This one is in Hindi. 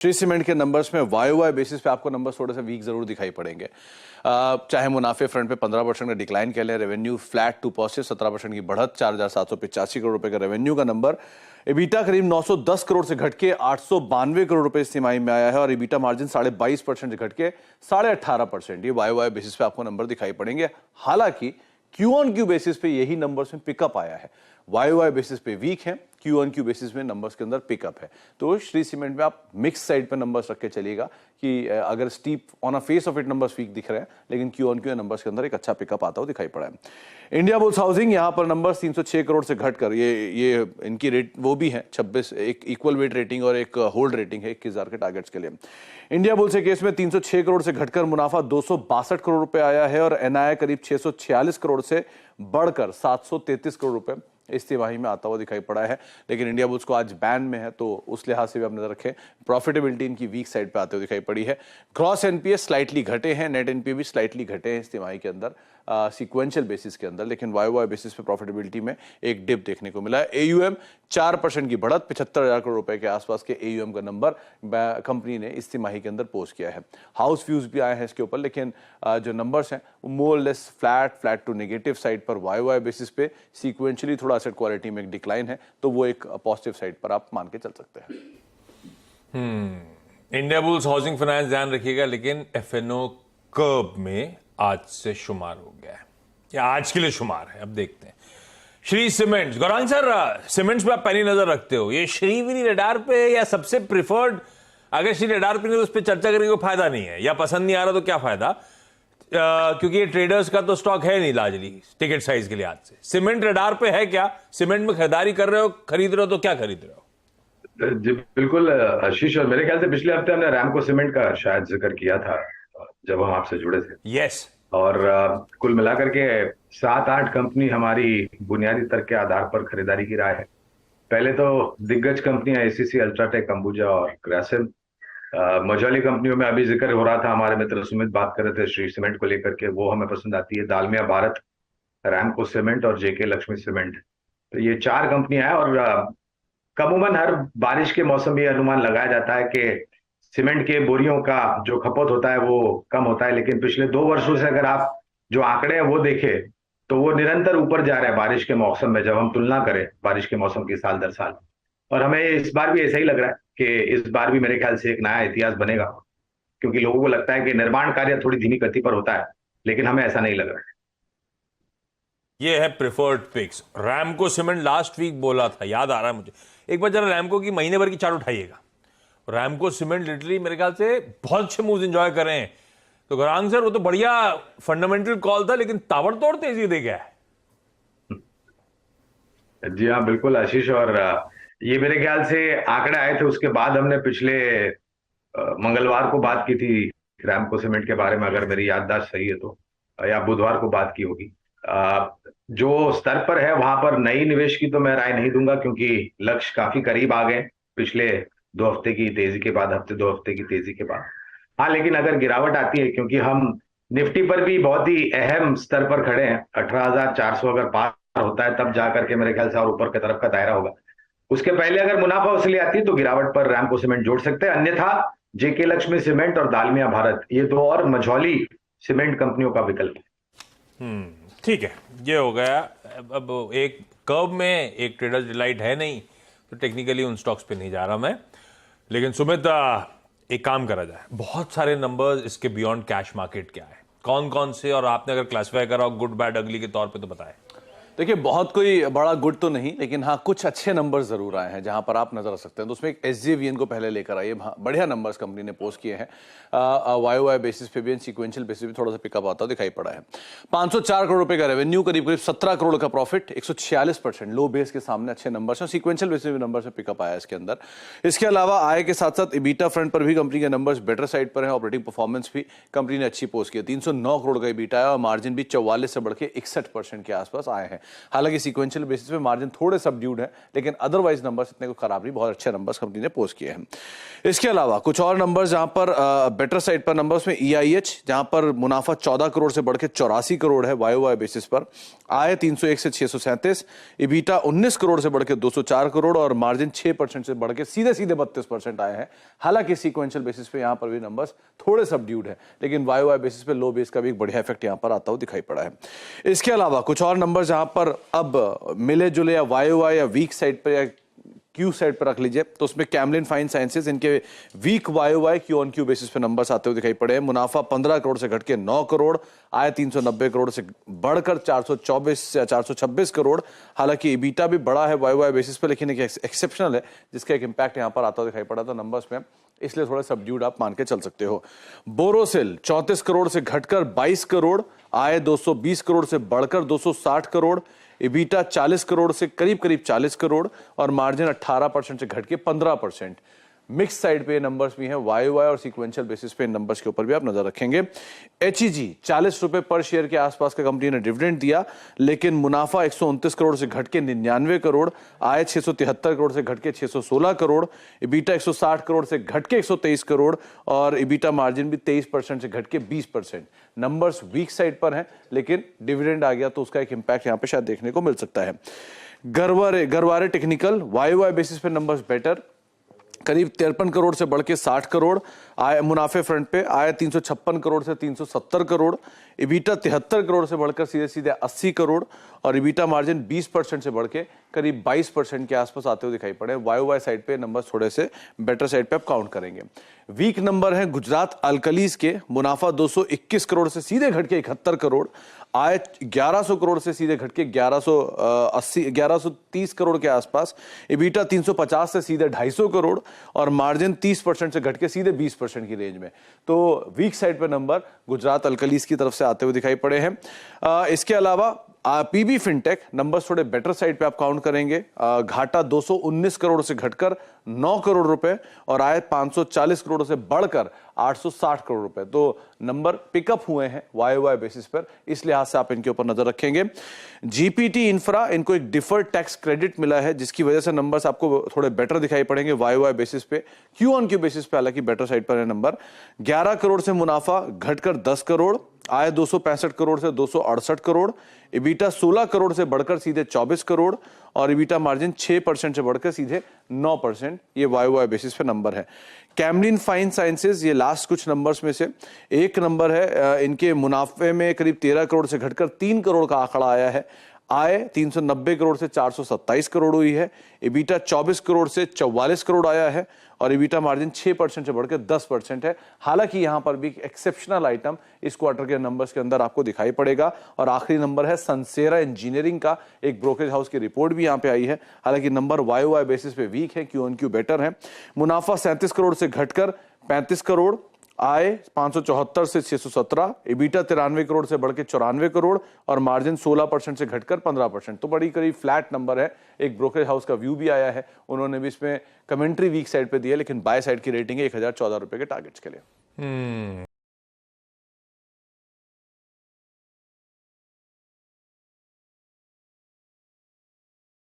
श्री सीमेंट के नंबर्स में वाई बेसिस पे आपको नंबर्स थोड़े से वीक जरूर दिखाई पड़ेंगे। चाहे मुनाफे फ्रंट पे 15% का डिक्लाइन कह लें, रेवेन्यू फ्लैट टू पॉजिटिव 17% की बढ़त, 4,785 करोड़ रुपए का रेवेन्यू का नंबर। एबिटा करीब 910 करोड़ से घट के 892 करोड़ रुपए इस तिमाही में आया है और एबिटा मार्जिन 22.5% से घट के 18.5%। ये वाई बेसिस पे आपको नंबर दिखाई पड़ेंगे। हालांकि क्यू ऑन क्यू बेसिस पे यही नंबर्स में पिकअप आया है। वाई बेसिस पे वीक है, क्यू ऑन क्यू बेसिस में नंबर्स के अंदर पिकअप है। तो श्री सीमेंट में आप मिक्स साइड पे नंबर्स रख के चलिएगा कि अगर steep on a face of it numbers weak दिख रहे हैं, लेकिन क्यू ऑन क्यू नंबर्स के अंदर एक अच्छा पिकअप आता हुआ दिखाई पड़ा है। इंडिया बुल्स हाउसिंग यहाँ पर नंबर्स 306 करोड़ से घटकर ये इनकी रेट वो भी है 26, एक इक्वल वेट रेटिंग और एक होल्ड रेटिंग है 21,000 के टारगेट्स के लिए। इंडिया बुल्स के केस में 306 करोड़ से घटकर मुनाफा 262 करोड़ रुपए आया है और एनआईआई करीब 646 करोड़ से बढ़कर 733 करोड़ रुपए इस तिमाही में आता हुआ दिखाई पड़ा है। लेकिन इंडिया बुल्स को आज बैन में है, तो उस लिहाज से भी आप नजर रखें। प्रॉफिटेबिलिटी इनकी वीक साइड पे आते हुए दिखाई पड़ी है। ग्रॉस एनपीए स्लाइटली घटे हैं, नेट एनपीए भी स्लाइटली घटे हैं इस तिमाही के अंदर सीक्वेंशियल बेसिस के अंदर, लेकिन वाई बेसिस पे प्रॉफिटेबिलिटी में एक डिप देखने को मिला है। एयूएम 4% की बढ़त, 75,000 करोड़ रुपए के आसपास के एयूएम का नंबर कंपनी ने इस तिमाही के अंदर पोस्ट किया है। हाउस व्यूज भी आए हैं इसके ऊपर, लेकिन जो नंबर्स हैं वो more less flat to negative side पर वाई बेसिस पे सीक्वेंशियली थोड़ा एसेट क्वालिटी में एक डिक्लाइन है, तो वो एक पॉजिटिव साइड पर आप मान के चल सकते हैं। इंडिया बुल्स हाउसिंग फाइनेंस ध्यान रखिएगा, लेकिन एफएनओ कर्व में आज से शुमार हो गया है, या आज के लिए शुमार है। अब देखते हैं Shri cements. Gaurang sir, cements पे आप पहली नजर रखते हो, ये श्रीवीरी रडार पे या सबसे प्रिफर्ड? अगर श्री रडार पे नहीं तो उस पर चर्चा करने को फायदा नहीं है, या पसंद नहीं आ रहा तो क्या फायदा, क्योंकि ये ट्रेडर्स का तो स्टॉक है नहीं लार्जली टिकट साइज के लिहाज से। सीमेंट रडार पे है क्या? सीमेंट में खरीदारी कर रहे हो, खरीद रहे हो तो क्या खरीद रहे हो? जी बिल्कुल आशीष, और मेरे ख्याल से पिछले हफ्ते हमने रैमको सीमेंट का शायद जिक्र किया था जब हम आपसे जुड़े थे। यस। और कुल मिलाकर के 7-8 कंपनी हमारी बुनियादी तर्क के आधार पर खरीदारी की राय है। पहले तो दिग्गज कंपनियां एसीसी, अल्ट्राटेक, अंबुजा और ग्रासिम। मझौली कंपनियों में अभी जिक्र हो रहा था, हमारे मित्र सुमित बात कर रहे थे श्री सीमेंट को लेकर के, वो हमें पसंद आती है। दालमिया भारत, रैमको सीमेंट और जेके लक्ष्मी सीमेंट, तो ये 4 कंपनियां हैं। और कमूमन हर बारिश के मौसम में अनुमान लगाया जाता है कि सीमेंट के बोरियों का जो खपत होता है वो कम होता है, लेकिन पिछले 2 वर्षों से अगर आप जो आंकड़े हैं वो देखें तो वो निरंतर ऊपर जा रहा है बारिश के मौसम में, जब हम तुलना करें बारिश के मौसम की साल दर साल। और हमें इस बार भी ऐसा ही लग रहा है कि इस बार भी मेरे ख्याल से एक नया इतिहास बनेगा, क्योंकि लोगों को लगता है कि निर्माण कार्य थोड़ी धीमी गति पर होता है, लेकिन हमें ऐसा नहीं लग रहा है। ये है preferred picks. Ramco cement last week बोला था, याद आ रहा है मुझे। एक बार जरा रैमको की महीने भर की चार्ट उठाइएगा। रैमको सीमेंट लिटरली मेरे ख्याल से बहुत अच्छे मूव्स एंजॉय कर रहे हैं। तो गौरांग सर, वो तो बढ़िया फंडामेंटल कॉल था, लेकिन ताबड़तोड़ तेजी दे गया है। जी हाँ बिल्कुल आशीष, और ये मेरे ख्याल से आंकड़े आए थे उसके बाद हमने पिछले मंगलवार को बात की थी रैमको सीमेंट के बारे में, अगर मेरी याददाश्त सही है तो, या बुधवार को बात की होगी। जो स्तर पर है वहां पर नई निवेश की तो मैं राय नहीं दूंगा, क्योंकि लक्ष्य काफी करीब आ गए पिछले 2 हफ्ते की तेजी के बाद, हफ्ते 2 हफ्ते की तेजी के बाद। हाँ, लेकिन अगर गिरावट आती है, क्योंकि हम निफ्टी पर भी बहुत ही अहम स्तर पर खड़े हैं, 18,400 अगर पार होता है तब जाकर के मेरे ख्याल से और ऊपर की तरफ का दायरा होगा। उसके पहले अगर मुनाफा वसूली आती है तो गिरावट पर रैमको सीमेंट जोड़ सकते हैं, अन्यथा जेके लक्ष्मी सीमेंट और दालमिया भारत, ये 2 और मझौली सीमेंट कंपनियों का विकल्प है। ठीक है, ये हो गया। अब एक कर्व में एक ट्रेडर्स डिलाइट है नहीं, तो टेक्निकली उन स्टॉक्स पे नहीं जा रहा मैं। लेकिन सुमित, एक काम करा जाए, बहुत सारे नंबर्स इसके बियॉन्ड कैश मार्केट क्या है, कौन कौन से, और आपने अगर क्लासिफाई करा गुड बैड अगली के तौर पे तो बताएं। देखिए, बहुत कोई बड़ा गुड तो नहीं, लेकिन हाँ कुछ अच्छे नंबर्स जरूर आए हैं जहां पर आप नजर रख सकते हैं। तो उसमें एक एसजेवीएन को पहले लेकर आइए, बढ़िया नंबर्स कंपनी ने पोस्ट किए हैं। वाई बेसिस पे भी, सीक्वेंशियल बेसिस पे थोड़ा सा पिकअप आता दिखाई पड़ा है। 504 करोड़ रुपए का रेवेन्यू, करीब 17 करोड़ का प्रॉफिट, 146%, लो बेस के सामने अच्छे नंबर्स हैं। सीक्वेंशियल बेसिस पे नंबर से पिकअप आया इसके अंदर। इसके अलावा आय के साथ साथ इबीटा फ्रंट पर भी कंपनी के नंबर्स बेटर साइड पर है। ऑपरेटिंग परफॉर्मेंस भी कंपनी ने अच्छी पोस्ट की है। 309 करोड़ का इबीटा है और मार्जिन भी 44 से बढ़ के 61% के आसपास आए हैं। हालांकि सीक्वेंशियल बेसिस पे मार्जिन थोड़े सबड्यूड है, लेकिन अदरवाइज नंबर्स इतने को खराब नहीं, बहुत अच्छे नंबर्स कंपनी ने पोस्ट किए हैं। इसके अलावा कुछ और नंबर्स जहां पर बेटर साइड पर नंबर्स में EIH, जहां पर मुनाफा 14 करोड़ से बढ़ के 84 करोड़ है YOY बेसिस पर, आय 301 से 637, इबीटा 19 करोड़ से बढ़ के 204 करोड़ और मार्जिन 6% से बढ़ के सीधे 32% आए हैं। हालांकि सीक्वेंशियल बेसिस पे यहां पर भी नंबर्स थोड़े सबड्यूड है, लेकिन YOY बेसिस पे लो बेस का भी एक बढ़िया इफेक्ट यहां पर आता हुआ दिखाई पड़ा है। इसके अलावा कुछ और नंबर जहां पर अब मिले जुले या YOY या वीक साइड पर या क्यू साइड पर रख लीजिए, तो उसमें कैमलिन फाइन साइंसेज, इनके वीक YOY Q-on-Q बेसिस पे नंबर्स आते हुए दिखाई पड़े हैं। मुनाफा 15 करोड़ से घट के 9 करोड़, आय 390 करोड़ से बढ़कर 424 या 426 करोड़। हालांकि इबीटा भी बड़ा है YOY बेसिस पे, लेकिन एक एक्सेप्शनल है जिसका एक इंपैक्ट यहां पर आता हुआ दिखाई पड़ा था नंबर्स में, इसलिए थोड़ा सबड्यूड आप मान के चल सकते हो। बोरोसिल 34 करोड़ से घटकर 22 करोड़, आय 220 करोड़ से बढ़कर 260 करोड़, इबीटा 40 करोड़ से करीब 40 करोड़ और मार्जिन 18% से घट के 15%। मिक्स साइड पे नंबर्स भी हैं YOY और सीक्वेंशियल बेसिस पे इन नंबर्स के ऊपर भी आप नजर रखेंगे। HEG 40 रुपए पर शेयर के आसपास का कंपनी ने डिविडेंड दिया, लेकिन मुनाफा 129 करोड़ से घट के 99 करोड़, आय 673 करोड़ से घट के 616 करोड़, इबीटा 160 करोड़ से घट के 123 करोड़ और इबीटा मार्जिन भी 23% से घट के 20%। नंबर्स वीक साइड पर हैं, लेकिन डिविडेंड आ गया तो उसका एक इंपैक्ट यहां पे शायद देखने को मिल सकता है। गरवारे टेक्निकल YOY बेसिस पे नंबर्स बेटर, करीब 53 करोड़ से बढ़ के 60 करोड़, आय मुनाफे फ्रंट पे आय 356 करोड़ से 370 करोड़, इबीटा 73 करोड़ से बढ़कर सीधे सीधे 80 करोड़ और इबीटा मार्जिन 20% से बढ़ के करीब 22% के आसपास आते हुए दिखाई पड़े। YOY साइड पे नंबर थोड़े से बेटर साइड पे आप काउंट करेंगे। वीक नंबर है गुजरात अल्कलीज के, मुनाफा 221 करोड़ से सीधे घट के 71 करोड़, आय 1100 करोड़ से सीधे घट के 1130 करोड़ के आसपास, इबीटा 350 से सीधे 250 करोड़ और मार्जिन 30% से घट के सीधे 20% की रेंज में। तो वीक साइड पे नंबर गुजरात अल्कलीज की तरफ से आते हुए दिखाई पड़े हैं। इसके अलावा PB फिनटेक नंबर्स थोड़े बेटर साइड पे आप काउंट करेंगे। घाटा 219 करोड़ से घटकर 9 करोड़ रुपए और आय 540 करोड़ से बढ़कर 860 करोड़ रुपए। तो नंबर पिकअप हुए हैं YOY बेसिस पर, इस लिहाज से आप इनके ऊपर नजर रखेंगे। GPT इंफ्रा, इनको एक डिफर्ड टैक्स क्रेडिट मिला है, जिसकी वजह से नंबर्स आपको थोड़े बेटर दिखाई पड़ेंगे YOY बेसिस पे। Q-on-Q बेसिस पे हालांकि बेटर साइड पर है नंबर। 11 करोड़ से मुनाफा घटकर 10 करोड़, आय 265 करोड़ से 268 करोड़, इबीटा 16 करोड़ से बढ़कर सीधे 24 करोड़ और इबीटा मार्जिन 6% से बढ़कर सीधे 9%। ये YOY बेसिस पे नंबर है। कैमलिन फाइन साइंसेज, ये लास्ट कुछ नंबर्स में से एक नंबर है। इनके मुनाफे में करीब 13 करोड़ से घटकर 3 करोड़ का आंकड़ा आया है। आय 390 करोड़ से 427 करोड़ हुई है, इबीटा 24 करोड़ से 44 करोड़ आया है और इबीटा मार्जिन 6% से बढ़कर 10% है। हालांकि यहां पर भी एक्सेप्शनल आइटम इस क्वार्टर के नंबर्स के अंदर आपको दिखाई पड़ेगा। और आखिरी नंबर है सनसेरा इंजीनियरिंग का, एक ब्रोकरेज हाउस की रिपोर्ट भी यहां पे आई है। हालांकि नंबर YOY बेसिस पे वीक है, Q-on-Q बेटर है। मुनाफा 37 करोड़ से घटकर 35 करोड़, आय 574 से 617, इबीटा 93 करोड़ से बढ़ के 94 करोड़ और मार्जिन 16% से घटकर 15%। तो बड़ी करीब फ्लैट नंबर है। एक ब्रोकरेज हाउस का व्यू भी आया है, उन्होंने भी इसमें कमेंट्री वीक साइड पे दी है, लेकिन बाय साइड की रेटिंग है 1014 रुपए के टारगेट्स के लिए।